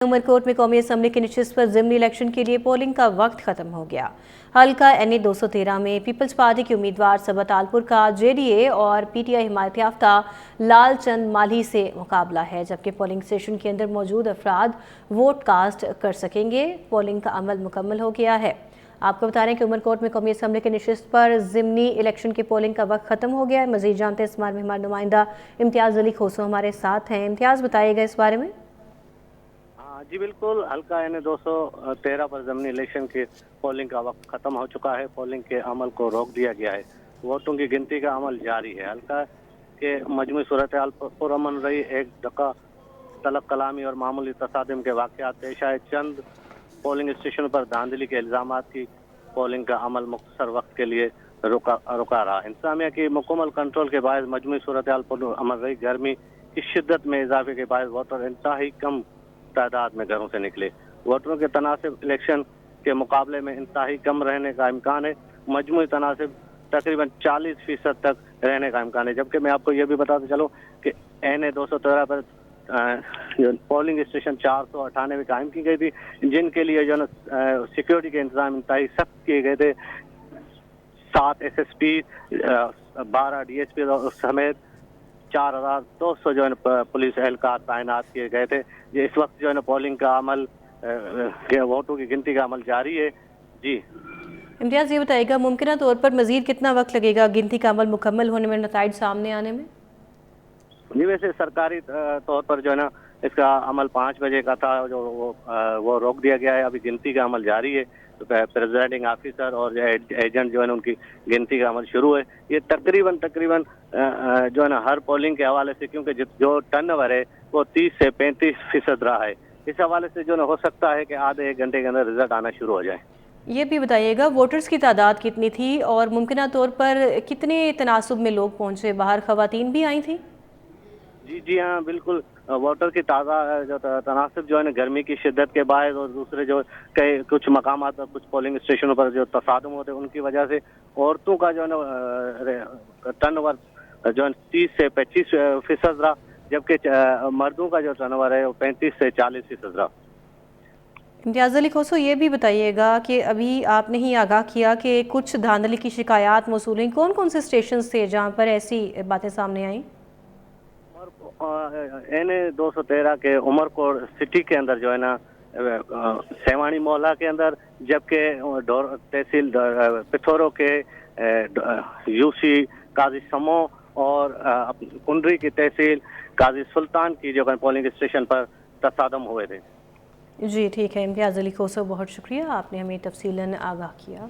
उमरकोट में कौमी असम्बली की नशिस्त पर ज़िमनी इलेक्शन के लिए पोलिंग का वक्त ख़त्म हो गया। हल्का NA 213 में पीपल्स पार्टी के उम्मीदवार सबतालपुर का JDA और PTI हिमायत याफ्ता लाल चंद माली से मुकाबला है, जबकि पोलिंग स्टेशन के अंदर मौजूद अफराद वोट कास्ट कर सकेंगे। पोलिंग का अमल मुकम्मल हो गया है। आपको बता रहे हैं कि उमरकोट में कौमी असम्बली की नशिस्त पर ज़िमनी इलेक्शन की पोलिंग का वक्त ख़त्म हो गया है। मज़ीद जानते हैं इस बारे में हमारे नुमाइंदा इम्तियाज़ अली खोसो हमारे साथ हैं। इम्तियाज़, बताइएगा इस बारे में। जी बिल्कुल, हल्का NA 213 पर ज़मीनी इलेक्शन की पोलिंग का वक्त खत्म हो चुका है। पोलिंग के अमल को रोक दिया गया है। वोटों की गिनती का अमल जारी है। हल्का के मजमूई सूरत हाल पुरअमन रही। एक धक्का तलब कलामी और मामूली तसादम के वाक़यात पेश आए। चंद पोलिंग स्टेशन पर धांधली के इल्ज़ामात की पोलिंग का अमल मुख्तसर वक्त के लिए रुका रहा। इंतजामिया की मुकम्मल कंट्रोल के बाद मजमूई सूरत हाल पुरअमन रही। गर्मी की शिद्दत में इजाफे के बाद वोटर इंतहाई कम तादाद में घरों से निकले। वोटरों के तनासिब इलेक्शन के मुकाबले में इंतहाई कम रहने का इम्कान है। मजमूई तनासिब तकरीबन 40% तक रहने का इम्कान है। जबकि मैं आपको ये भी बताते चलूँ कि NA 213 पर पोलिंग स्टेशन 498 कायम की गई थी, जिनके लिए जो है सिक्योरिटी के इंतजाम इंतहाई सख्त किए गए थे। 7 SSP, 12 DSP समेत 4200 जो है पुलिस एहलकार तैनात किए गए थे। ये इस वक्त जो है पोलिंग का अमल, वोटों की गिनती का अमल जारी है। जी इम्तियाज़, ये बताइएगा मुमकिन तौर पर मज़ीद कितना वक्त लगेगा गिनती का अमल मुकम्मल होने में, नताइज सामने आने में? जी वैसे सरकारी तौर पर जो है ना इसका अमल 5 बजे का था, जो वो रोक दिया गया है। अभी गिनती का अमल जारी है। तो प्रेसिडेंटिंग ऑफिसर और एजेंट जो है उनकी गिनती का अमल शुरू है। ये तकरीबन जो है ना हर पोलिंग के हवाले से, क्योंकि जो टर्नओवर है वो 30 से 35% रहा है, इस हवाले से जो है हो सकता है कि आधे 1 घंटे के अंदर रिजल्ट आना शुरू हो जाए। ये भी बताइएगा वोटर्स की तादाद कितनी थी और मुमकिन तौर पर कितने तनासुब में लोग पहुंचे, बाहर खवातीन भी आई थी? जी हाँ बिल्कुल, वोटर की ताज़ा जो तनासिब जो है ना गर्मी की शिद्दत के बाद और दूसरे जो कई कुछ मकामात पर कुछ पोलिंग स्टेशनों पर जो तसादम होते हैं उनकी वजह से औरतों का जो है ना टर्नओवर जो है 30 से 25% रहा, जबकि मर्दों का जो टर्नओवर है वो 35 से 40% रहा। इम्तियाज़ अली खोसो, ये भी बताइएगा कि अभी आपने ही आगाह किया कि कुछ धांधली की शिकायत मौसूल हुई। कौन कौन से स्टेशन थे जहाँ पर ऐसी बातें सामने आई? NA 213 के उमरकोट सिटी के अंदर जो है ना सेवानी मोहल्ला के अंदर, जबकि तहसील पिथौरों के UC काजी समो और कुंडरी की तहसील काजी सुल्तान की जो पोलिंग स्टेशन पर तसादम हुए थे। जी ठीक है इम्तियाज़ अली खोसो, बहुत शुक्रिया, आपने हमें तफसीलन आगाह किया।